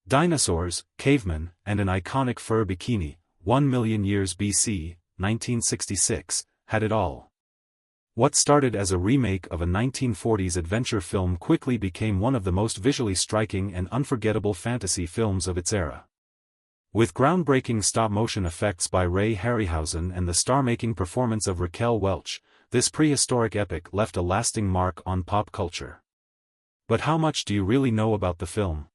Dinosaurs, Cavemen, and an iconic fur bikini, 1 Million Years B.C., 1966, had it all. What started as a remake of a 1940s adventure film quickly became one of the most visually striking and unforgettable fantasy films of its era. With groundbreaking stop-motion effects by Ray Harryhausen and the star-making performance of Raquel Welch, this prehistoric epic left a lasting mark on pop culture. But how much do you really know about the film?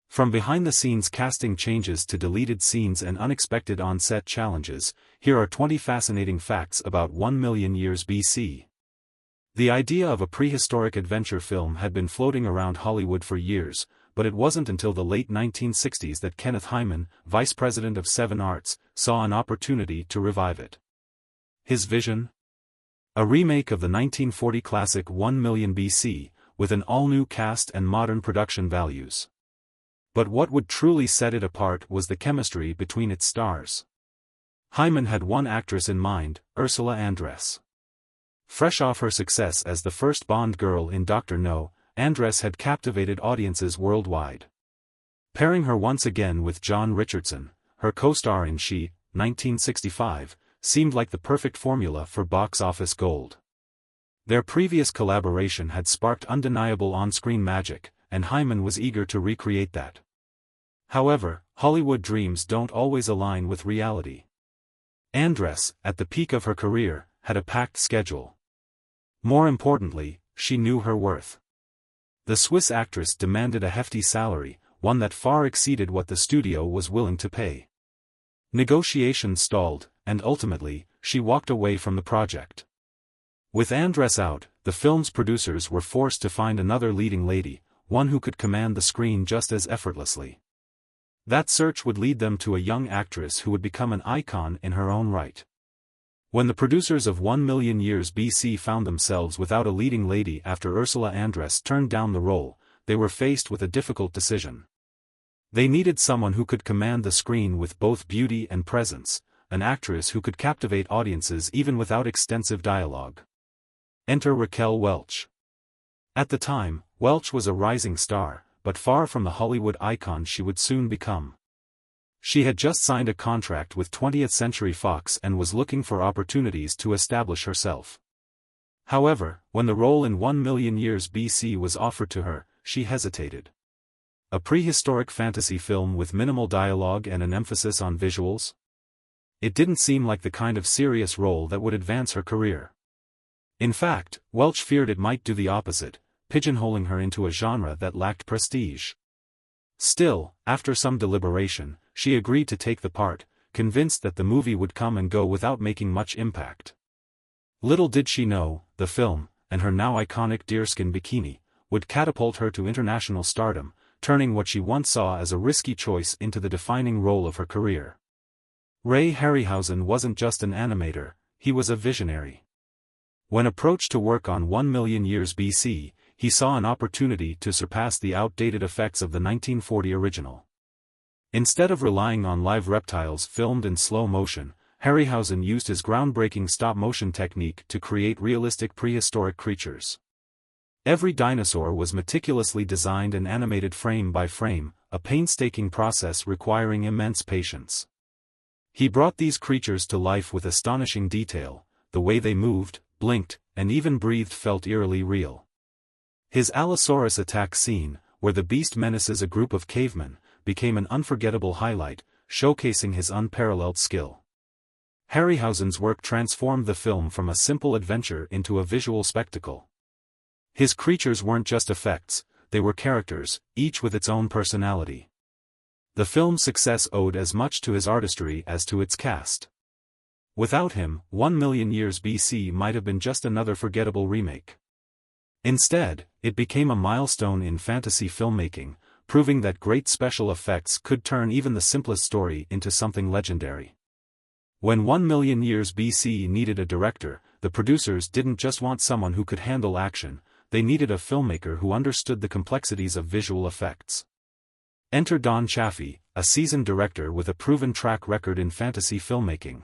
From behind-the-scenes casting changes to deleted scenes and unexpected on-set challenges, here are 20 fascinating facts about 1 Million Years B.C. The idea of a prehistoric adventure film had been floating around Hollywood for years, but it wasn't until the late 1960s that Kenneth Hyman, vice president of Seven Arts, saw an opportunity to revive it. His vision? A remake of the 1940 classic 1 Million B.C., with an all-new cast and modern production values. But what would truly set it apart was the chemistry between its stars. Hyman had one actress in mind, Ursula Andress. Fresh off her success as the first Bond girl in Dr. No, Andress had captivated audiences worldwide. Pairing her once again with John Richardson, her co-star in She, 1965, seemed like the perfect formula for box office gold. Their previous collaboration had sparked undeniable on-screen magic, and Hyman was eager to recreate that. However, Hollywood dreams don't always align with reality. Andress, at the peak of her career, had a packed schedule. More importantly, she knew her worth. The Swiss actress demanded a hefty salary, one that far exceeded what the studio was willing to pay. Negotiations stalled, and ultimately, she walked away from the project. With Andress out, the film's producers were forced to find another leading lady, one who could command the screen just as effortlessly. That search would lead them to a young actress who would become an icon in her own right. When the producers of 1 Million Years B.C. found themselves without a leading lady after Ursula Andress turned down the role, they were faced with a difficult decision. They needed someone who could command the screen with both beauty and presence, an actress who could captivate audiences even without extensive dialogue. Enter Raquel Welch. At the time, Welch was a rising star, but far from the Hollywood icon she would soon become. She had just signed a contract with 20th Century Fox and was looking for opportunities to establish herself. However, when the role in 1 Million Years B.C. was offered to her, she hesitated. A prehistoric fantasy film with minimal dialogue and an emphasis on visuals? It didn't seem like the kind of serious role that would advance her career. In fact, Welch feared it might do the opposite, pigeonholing her into a genre that lacked prestige. Still, after some deliberation, she agreed to take the part, convinced that the movie would come and go without making much impact. Little did she know, the film, and her now iconic deerskin bikini, would catapult her to international stardom, turning what she once saw as a risky choice into the defining role of her career. Ray Harryhausen wasn't just an animator, he was a visionary. When approached to work on 1 Million Years B.C., he saw an opportunity to surpass the outdated effects of the 1940 original. Instead of relying on live reptiles filmed in slow motion, Harryhausen used his groundbreaking stop-motion technique to create realistic prehistoric creatures. Every dinosaur was meticulously designed and animated frame by frame, a painstaking process requiring immense patience. He brought these creatures to life with astonishing detail. The way they moved, blinked, and even breathed felt eerily real. His Allosaurus attack scene, where the beast menaces a group of cavemen, became an unforgettable highlight, showcasing his unparalleled skill. Harryhausen's work transformed the film from a simple adventure into a visual spectacle. His creatures weren't just effects, they were characters, each with its own personality. The film's success owed as much to his artistry as to its cast. Without him, 1 Million Years B.C. might have been just another forgettable remake. Instead, it became a milestone in fantasy filmmaking, proving that great special effects could turn even the simplest story into something legendary. When 1 Million Years B.C. needed a director, the producers didn't just want someone who could handle action, they needed a filmmaker who understood the complexities of visual effects. Enter Don Chaffey, a seasoned director with a proven track record in fantasy filmmaking.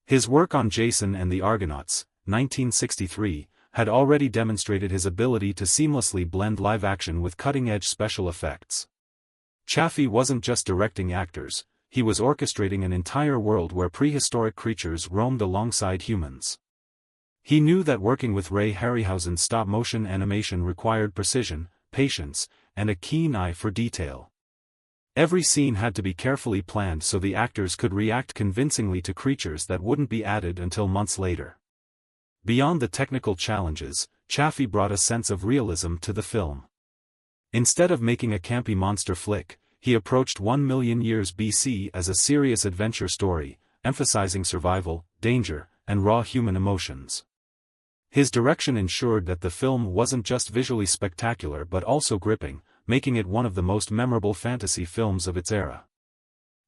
His work on Jason and the Argonauts, 1963, had already demonstrated his ability to seamlessly blend live action with cutting-edge special effects. Chaffey wasn't just directing actors, he was orchestrating an entire world where prehistoric creatures roamed alongside humans. He knew that working with Ray Harryhausen's stop-motion animation required precision, patience, and a keen eye for detail. Every scene had to be carefully planned so the actors could react convincingly to creatures that wouldn't be added until months later. Beyond the technical challenges, Chaffey brought a sense of realism to the film. Instead of making a campy monster flick, he approached 1 million years BC as a serious adventure story, emphasizing survival, danger, and raw human emotions. His direction ensured that the film wasn't just visually spectacular but also gripping, making it one of the most memorable fantasy films of its era.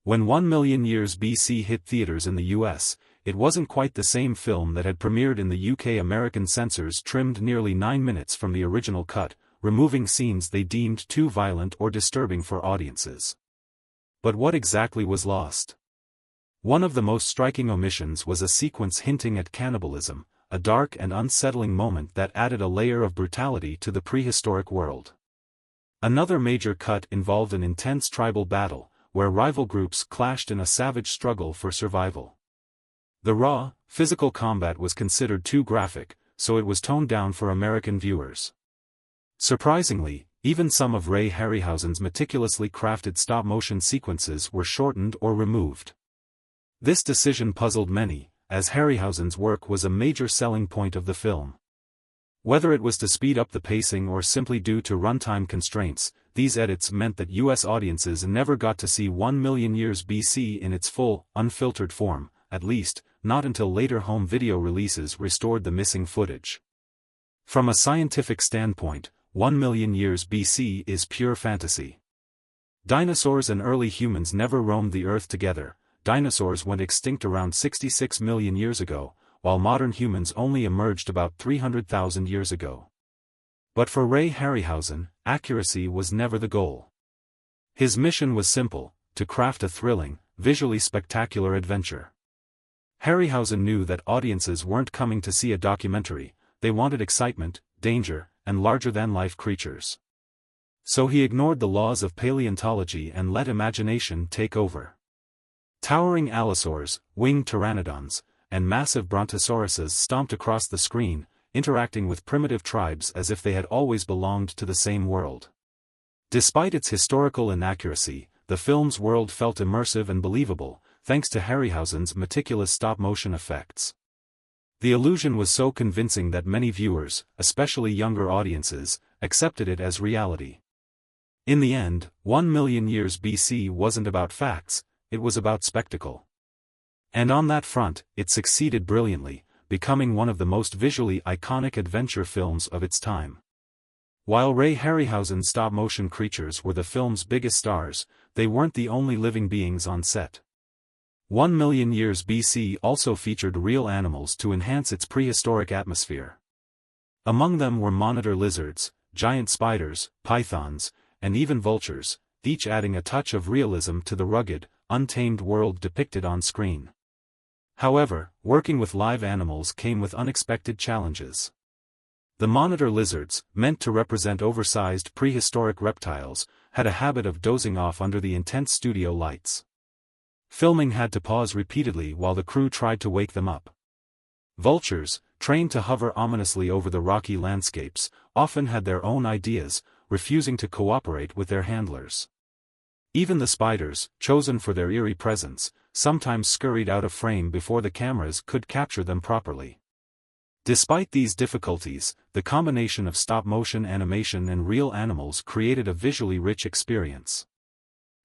When 1 Million Years B.C. hit theaters in the US, it wasn't quite the same film that had premiered in the UK. American censors trimmed nearly 9 minutes from the original cut, removing scenes they deemed too violent or disturbing for audiences. But what exactly was lost? One of the most striking omissions was a sequence hinting at cannibalism, a dark and unsettling moment that added a layer of brutality to the prehistoric world. Another major cut involved an intense tribal battle, where rival groups clashed in a savage struggle for survival. The raw, physical combat was considered too graphic, so it was toned down for American viewers. Surprisingly, even some of Ray Harryhausen's meticulously crafted stop-motion sequences were shortened or removed. This decision puzzled many, as Harryhausen's work was a major selling point of the film. Whether it was to speed up the pacing or simply due to runtime constraints, these edits meant that US audiences never got to see 1 Million Years BC in its full, unfiltered form, at least, not until later home video releases restored the missing footage. From a scientific standpoint, 1 Million Years BC is pure fantasy. Dinosaurs and early humans never roamed the Earth together. Dinosaurs went extinct around 66 million years ago, while modern humans only emerged about 300,000 years ago. But for Ray Harryhausen, accuracy was never the goal. His mission was simple: to craft a thrilling, visually spectacular adventure. Harryhausen knew that audiences weren't coming to see a documentary, they wanted excitement, danger, and larger-than-life creatures. So he ignored the laws of paleontology and let imagination take over. Towering allosaurs, winged pteranodons, and massive brontosauruses stomped across the screen, interacting with primitive tribes as if they had always belonged to the same world. Despite its historical inaccuracy, the film's world felt immersive and believable, thanks to Harryhausen's meticulous stop-motion effects. The illusion was so convincing that many viewers, especially younger audiences, accepted it as reality. In the end, 1 Million Years BC wasn't about facts, it was about spectacle. And on that front, it succeeded brilliantly, becoming one of the most visually iconic adventure films of its time. While Ray Harryhausen's stop-motion creatures were the film's biggest stars, they weren't the only living beings on set. 1 Million Years BC also featured real animals to enhance its prehistoric atmosphere. Among them were monitor lizards, giant spiders, pythons, and even vultures, each adding a touch of realism to the rugged, untamed world depicted on screen. However, working with live animals came with unexpected challenges. The monitor lizards, meant to represent oversized prehistoric reptiles, had a habit of dozing off under the intense studio lights. Filming had to pause repeatedly while the crew tried to wake them up. Vultures, trained to hover ominously over the rocky landscapes, often had their own ideas, refusing to cooperate with their handlers. Even the spiders, chosen for their eerie presence, sometimes scurried out of frame before the cameras could capture them properly. Despite these difficulties, the combination of stop-motion animation and real animals created a visually rich experience.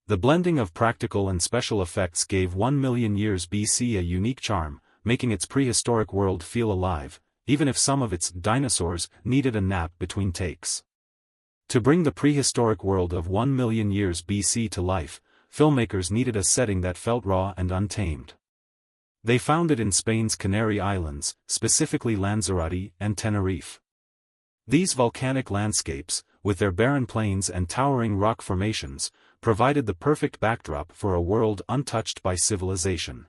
The blending of practical and special effects gave 1 Million Years BC a unique charm, making its prehistoric world feel alive, even if some of its dinosaurs needed a nap between takes. To bring the prehistoric world of 1 Million Years BC to life, filmmakers needed a setting that felt raw and untamed. They found it in Spain's Canary Islands, specifically Lanzarote and Tenerife. These volcanic landscapes, with their barren plains and towering rock formations, provided the perfect backdrop for a world untouched by civilization.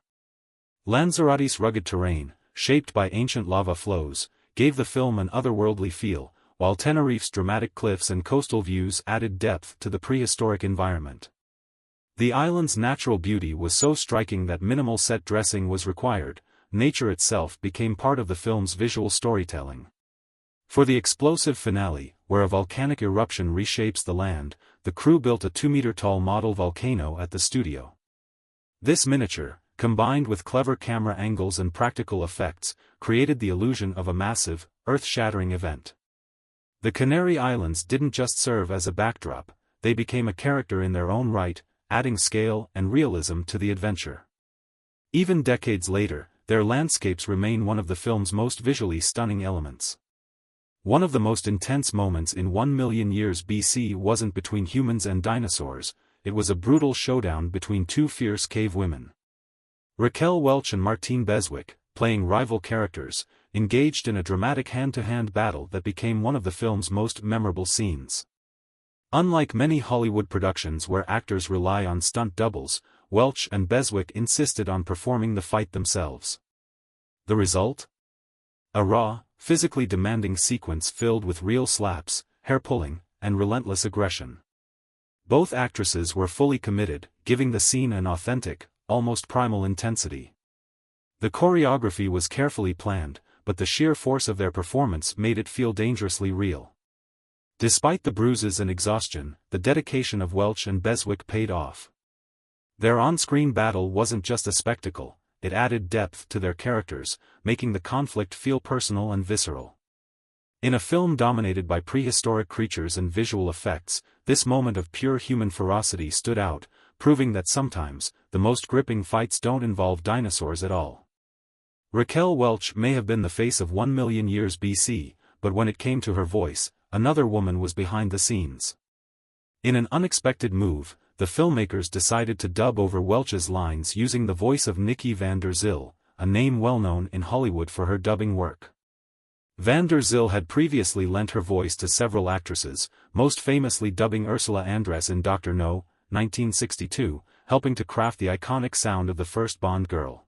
Lanzarote's rugged terrain, shaped by ancient lava flows, gave the film an otherworldly feel, while Tenerife's dramatic cliffs and coastal views added depth to the prehistoric environment. The island's natural beauty was so striking that minimal set dressing was required. Nature itself became part of the film's visual storytelling. For the explosive finale, where a volcanic eruption reshapes the land, the crew built a 2-meter-tall model volcano at the studio. This miniature, combined with clever camera angles and practical effects, created the illusion of a massive, earth-shattering event. The Canary Islands didn't just serve as a backdrop, they became a character in their own right, adding scale and realism to the adventure. Even decades later, their landscapes remain one of the film's most visually stunning elements. One of the most intense moments in 1 million years BC wasn't between humans and dinosaurs, it was a brutal showdown between two fierce cave women. Raquel Welch and Martine Beswick, playing rival characters, engaged in a dramatic hand-to-hand battle that became one of the film's most memorable scenes. Unlike many Hollywood productions where actors rely on stunt doubles, Welch and Beswick insisted on performing the fight themselves. The result? A raw, physically demanding sequence filled with real slaps, hair-pulling, and relentless aggression. Both actresses were fully committed, giving the scene an authentic, almost primal intensity. The choreography was carefully planned, but the sheer force of their performance made it feel dangerously real. Despite the bruises and exhaustion, the dedication of Welch and Beswick paid off. Their on-screen battle wasn't just a spectacle, it added depth to their characters, making the conflict feel personal and visceral. In a film dominated by prehistoric creatures and visual effects, this moment of pure human ferocity stood out, proving that sometimes, the most gripping fights don't involve dinosaurs at all. Raquel Welch may have been the face of 1 million years BC, but when it came to her voice, another woman was behind the scenes. In an unexpected move, the filmmakers decided to dub over Welch's lines using the voice of Nikki van der Zyl, a name well known in Hollywood for her dubbing work. Van der Zyl had previously lent her voice to several actresses, most famously dubbing Ursula Andress in Dr. No, 1962, helping to craft the iconic sound of the first Bond girl.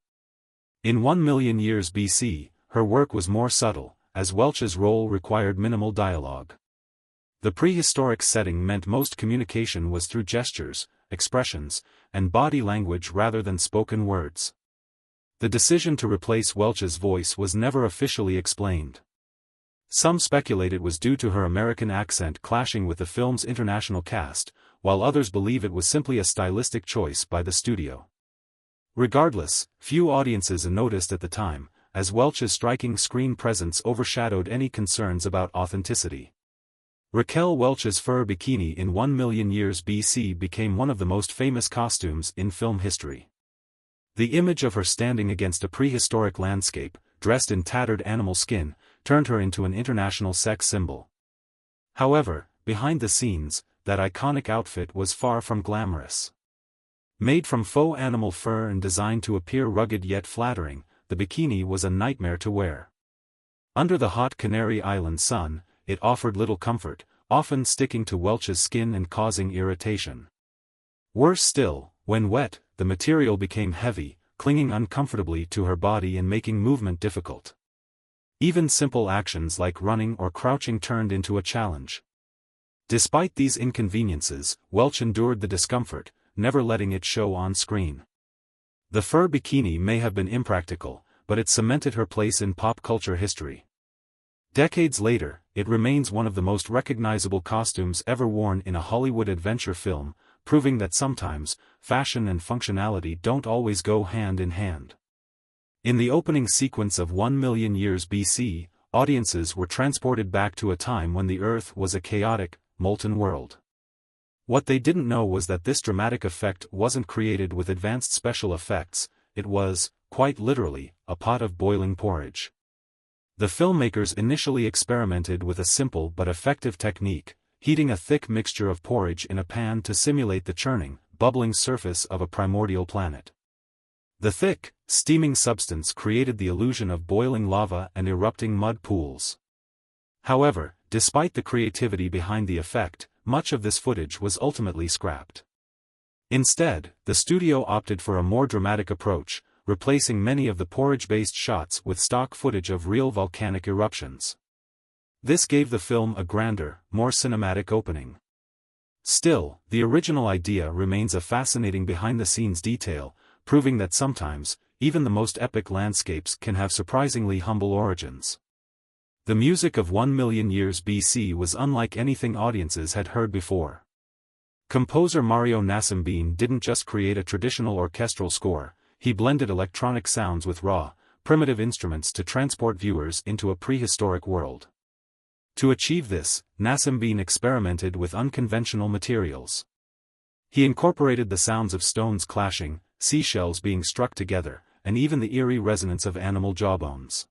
In 1 million years BC, her work was more subtle, as Welch's role required minimal dialogue. The prehistoric setting meant most communication was through gestures, expressions, and body language rather than spoken words. The decision to replace Welch's voice was never officially explained. Some speculate it was due to her American accent clashing with the film's international cast, while others believe it was simply a stylistic choice by the studio. Regardless, few audiences noticed at the time, as Welch's striking screen presence overshadowed any concerns about authenticity. Raquel Welch's fur bikini in 1 million years BC became one of the most famous costumes in film history. The image of her standing against a prehistoric landscape, dressed in tattered animal skin, turned her into an international sex symbol. However, behind the scenes, that iconic outfit was far from glamorous. Made from faux animal fur and designed to appear rugged yet flattering, the bikini was a nightmare to wear. Under the hot Canary Island sun, it offered little comfort, often sticking to Welch's skin and causing irritation. Worse still, when wet, the material became heavy, clinging uncomfortably to her body and making movement difficult. Even simple actions like running or crouching turned into a challenge. Despite these inconveniences, Welch endured the discomfort, never letting it show on screen. The fur bikini may have been impractical, but it cemented her place in pop culture history. Decades later, it remains one of the most recognizable costumes ever worn in a Hollywood adventure film, proving that sometimes, fashion and functionality don't always go hand in hand. In the opening sequence of 1 million years BC, audiences were transported back to a time when the Earth was a chaotic, molten world. What they didn't know was that this dramatic effect wasn't created with advanced special effects, it was, quite literally, a pot of boiling porridge. The filmmakers initially experimented with a simple but effective technique, heating a thick mixture of porridge in a pan to simulate the churning, bubbling surface of a primordial planet. The thick, steaming substance created the illusion of boiling lava and erupting mud pools. However, despite the creativity behind the effect, much of this footage was ultimately scrapped. Instead, the studio opted for a more dramatic approach, replacing many of the porridge-based shots with stock footage of real volcanic eruptions. This gave the film a grander, more cinematic opening. Still, the original idea remains a fascinating behind-the-scenes detail, proving that sometimes, even the most epic landscapes can have surprisingly humble origins. The music of 1 Million Years B.C. was unlike anything audiences had heard before. Composer Mario Nascimbene didn't just create a traditional orchestral score, he blended electronic sounds with raw, primitive instruments to transport viewers into a prehistoric world. To achieve this, Nascimbene experimented with unconventional materials. He incorporated the sounds of stones clashing, seashells being struck together, and even the eerie resonance of animal jawbones.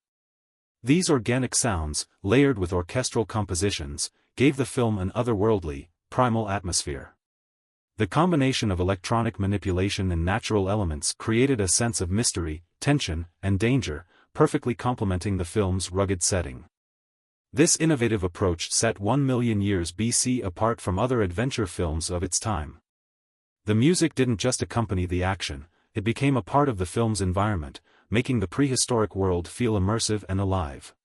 These organic sounds, layered with orchestral compositions, gave the film an otherworldly, primal atmosphere. The combination of electronic manipulation and natural elements created a sense of mystery, tension, and danger, perfectly complementing the film's rugged setting. This innovative approach set 1 Million Years B.C. apart from other adventure films of its time. The music didn't just accompany the action, it became a part of the film's environment, making the prehistoric world feel immersive and alive.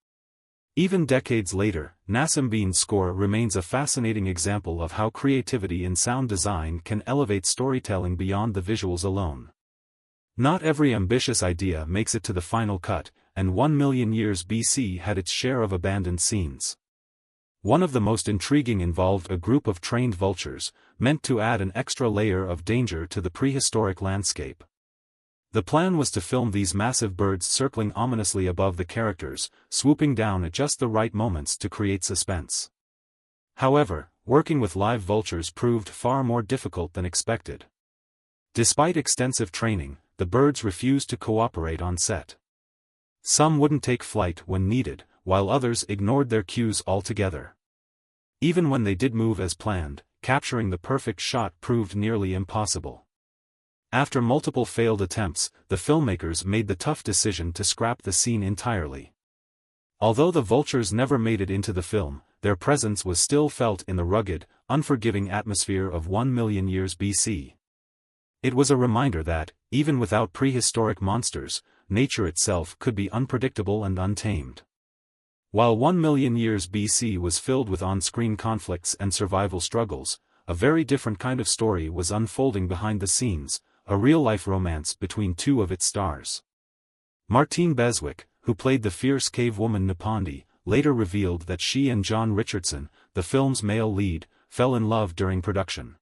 Even decades later, Nascimbene's score remains a fascinating example of how creativity in sound design can elevate storytelling beyond the visuals alone. Not every ambitious idea makes it to the final cut, and 1 Million Years B.C. had its share of abandoned scenes. One of the most intriguing involved a group of trained vultures, meant to add an extra layer of danger to the prehistoric landscape. The plan was to film these massive birds circling ominously above the characters, swooping down at just the right moments to create suspense. However, working with live vultures proved far more difficult than expected. Despite extensive training, the birds refused to cooperate on set. Some wouldn't take flight when needed, while others ignored their cues altogether. Even when they did move as planned, capturing the perfect shot proved nearly impossible. After multiple failed attempts, the filmmakers made the tough decision to scrap the scene entirely. Although the vultures never made it into the film, their presence was still felt in the rugged, unforgiving atmosphere of 1 Million Years B.C. It was a reminder that, even without prehistoric monsters, nature itself could be unpredictable and untamed. While 1 Million Years B.C. was filled with on-screen conflicts and survival struggles, a very different kind of story was unfolding behind the scenes, a real-life romance between two of its stars. Martine Beswick, who played the fierce cave woman Nipandi, later revealed that she and John Richardson, the film's male lead, fell in love during production.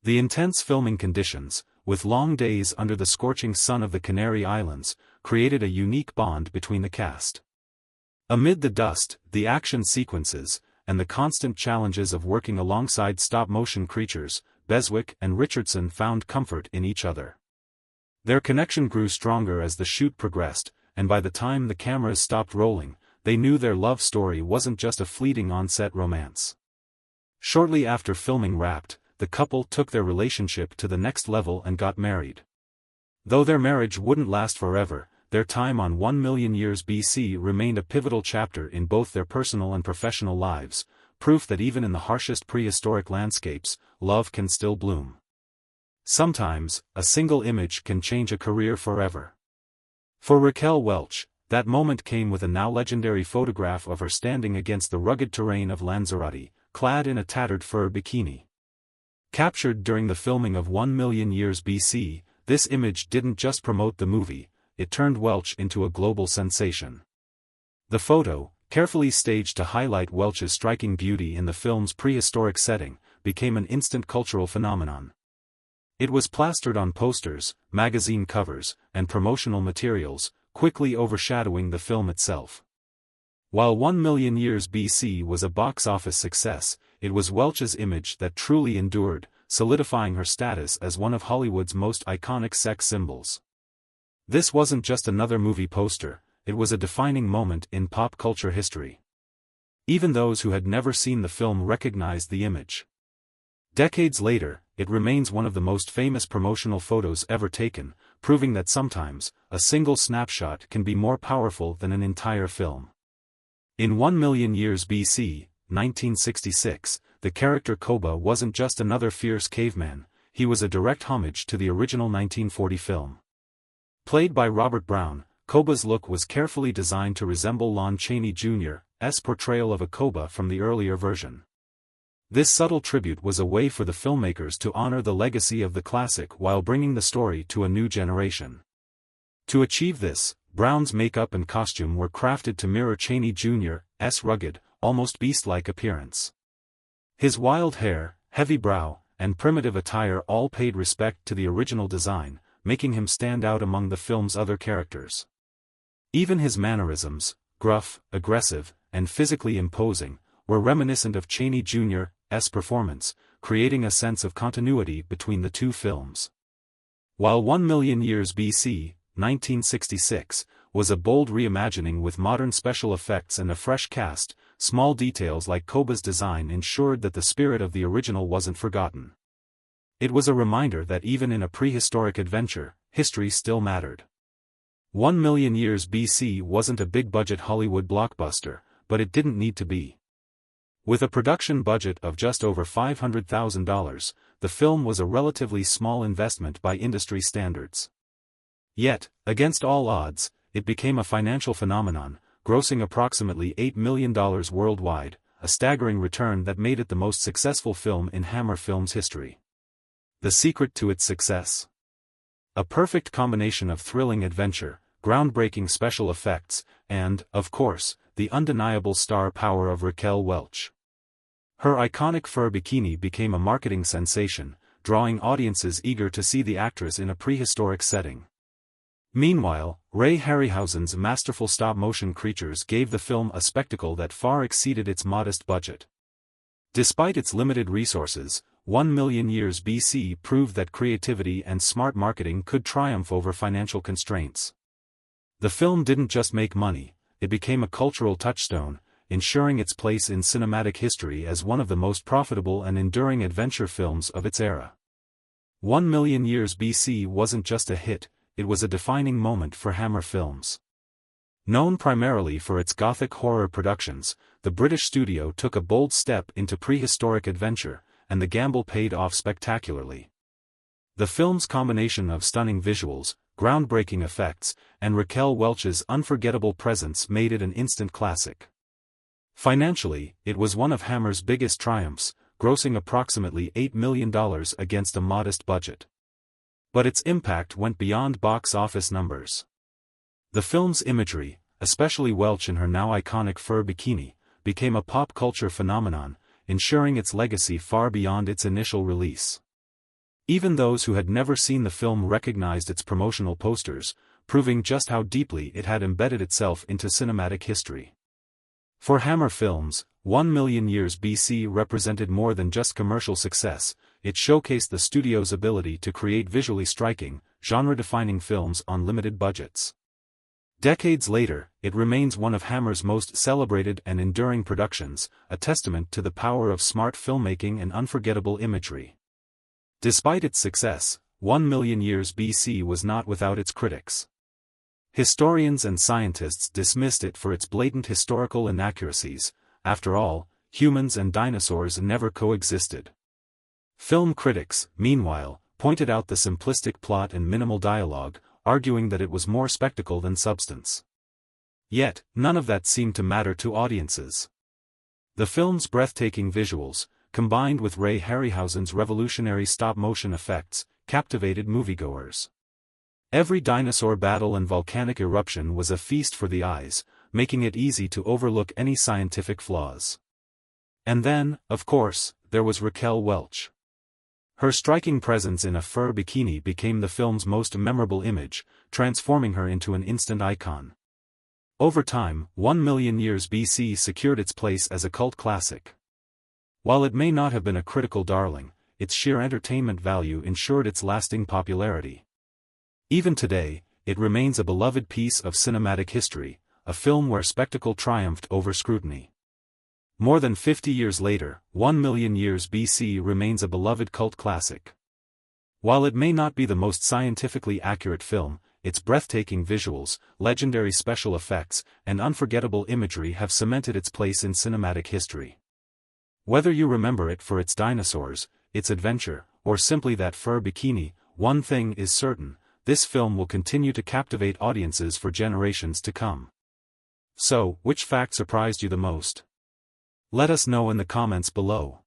The intense filming conditions, with long days under the scorching sun of the Canary Islands, created a unique bond between the cast. Amid the dust, the action sequences, and the constant challenges of working alongside stop-motion creatures, Beswick and Richardson found comfort in each other. Their connection grew stronger as the shoot progressed, and by the time the cameras stopped rolling, they knew their love story wasn't just a fleeting on-set romance. Shortly after filming wrapped, the couple took their relationship to the next level and got married. Though their marriage wouldn't last forever, their time on 1 Million Years B.C. remained a pivotal chapter in both their personal and professional lives, proof that even in the harshest prehistoric landscapes, love can still bloom. Sometimes, a single image can change a career forever. For Raquel Welch, that moment came with a now legendary photograph of her standing against the rugged terrain of Lanzarote, clad in a tattered fur bikini. Captured during the filming of 1 Million Years B.C., this image didn't just promote the movie, it turned Welch into a global sensation. The photo, carefully staged to highlight Welch's striking beauty in the film's prehistoric setting, became an instant cultural phenomenon. It was plastered on posters, magazine covers, and promotional materials, quickly overshadowing the film itself. While 1 Million Years B.C. was a box office success, it was Welch's image that truly endured, solidifying her status as one of Hollywood's most iconic sex symbols. This wasn't just another movie poster, it was a defining moment in pop culture history. Even those who had never seen the film recognized the image. Decades later, it remains one of the most famous promotional photos ever taken, proving that sometimes, a single snapshot can be more powerful than an entire film. In 1 Million Years B.C., 1966, the character Coba wasn't just another fierce caveman, he was a direct homage to the original 1940 film. Played by Robert Brown, Coba's look was carefully designed to resemble Lon Chaney Jr.'s portrayal of a Coba from the earlier version. This subtle tribute was a way for the filmmakers to honor the legacy of the classic while bringing the story to a new generation. To achieve this, Brown's makeup and costume were crafted to mirror Chaney Jr.'s rugged, almost beast-like appearance. His wild hair, heavy brow, and primitive attire all paid respect to the original design, making him stand out among the film's other characters. Even his mannerisms, gruff, aggressive, and physically imposing, were reminiscent of Chaney Jr.'s performance, creating a sense of continuity between the two films. While 1 Million Years B.C., 1966, was a bold reimagining with modern special effects and a fresh cast, small details like Coba's design ensured that the spirit of the original wasn't forgotten. It was a reminder that even in a prehistoric adventure, history still mattered. 1 Million Years B.C. wasn't a big-budget Hollywood blockbuster, but it didn't need to be. With a production budget of just over $500,000, the film was a relatively small investment by industry standards. Yet, against all odds, it became a financial phenomenon, grossing approximately $8 million worldwide, a staggering return that made it the most successful film in Hammer Films history. The secret to its success? A perfect combination of thrilling adventure, groundbreaking special effects, and, of course, the undeniable star power of Raquel Welch. Her iconic fur bikini became a marketing sensation, drawing audiences eager to see the actress in a prehistoric setting. Meanwhile, Ray Harryhausen's masterful stop-motion creatures gave the film a spectacle that far exceeded its modest budget. Despite its limited resources, 1 Million Years B.C. proved that creativity and smart marketing could triumph over financial constraints. The film didn't just make money, it became a cultural touchstone, ensuring its place in cinematic history as one of the most profitable and enduring adventure films of its era. 1 Million Years B.C. wasn't just a hit, it was a defining moment for Hammer Films. Known primarily for its gothic horror productions, the British studio took a bold step into prehistoric adventure, and the gamble paid off spectacularly. The film's combination of stunning visuals, groundbreaking effects, and Raquel Welch's unforgettable presence made it an instant classic. Financially, it was one of Hammer's biggest triumphs, grossing approximately $8 million against a modest budget. But its impact went beyond box office numbers. The film's imagery, especially Welch in her now iconic fur bikini, became a pop culture phenomenon, ensuring its legacy far beyond its initial release. Even those who had never seen the film recognized its promotional posters, proving just how deeply it had embedded itself into cinematic history. For Hammer Films, 1 Million Years B.C. represented more than just commercial success, it showcased the studio's ability to create visually striking, genre-defining films on limited budgets. Decades later, it remains one of Hammer's most celebrated and enduring productions, a testament to the power of smart filmmaking and unforgettable imagery. Despite its success, 1 Million Years B.C. was not without its critics. Historians and scientists dismissed it for its blatant historical inaccuracies. After all, humans and dinosaurs never coexisted. Film critics, meanwhile, pointed out the simplistic plot and minimal dialogue, arguing that it was more spectacle than substance. Yet, none of that seemed to matter to audiences. The film's breathtaking visuals, combined with Ray Harryhausen's revolutionary stop-motion effects, captivated moviegoers. Every dinosaur battle and volcanic eruption was a feast for the eyes, making it easy to overlook any scientific flaws. And then, of course, there was Raquel Welch. Her striking presence in a fur bikini became the film's most memorable image, transforming her into an instant icon. Over time, 1 Million Years B.C. secured its place as a cult classic. While it may not have been a critical darling, its sheer entertainment value ensured its lasting popularity. Even today, it remains a beloved piece of cinematic history, a film where spectacle triumphed over scrutiny. More than 50 years later, 1 Million Years B.C. remains a beloved cult classic. While it may not be the most scientifically accurate film, its breathtaking visuals, legendary special effects, and unforgettable imagery have cemented its place in cinematic history. Whether you remember it for its dinosaurs, its adventure, or simply that fur bikini, one thing is certain: this film will continue to captivate audiences for generations to come. So, which fact surprised you the most? Let us know in the comments below.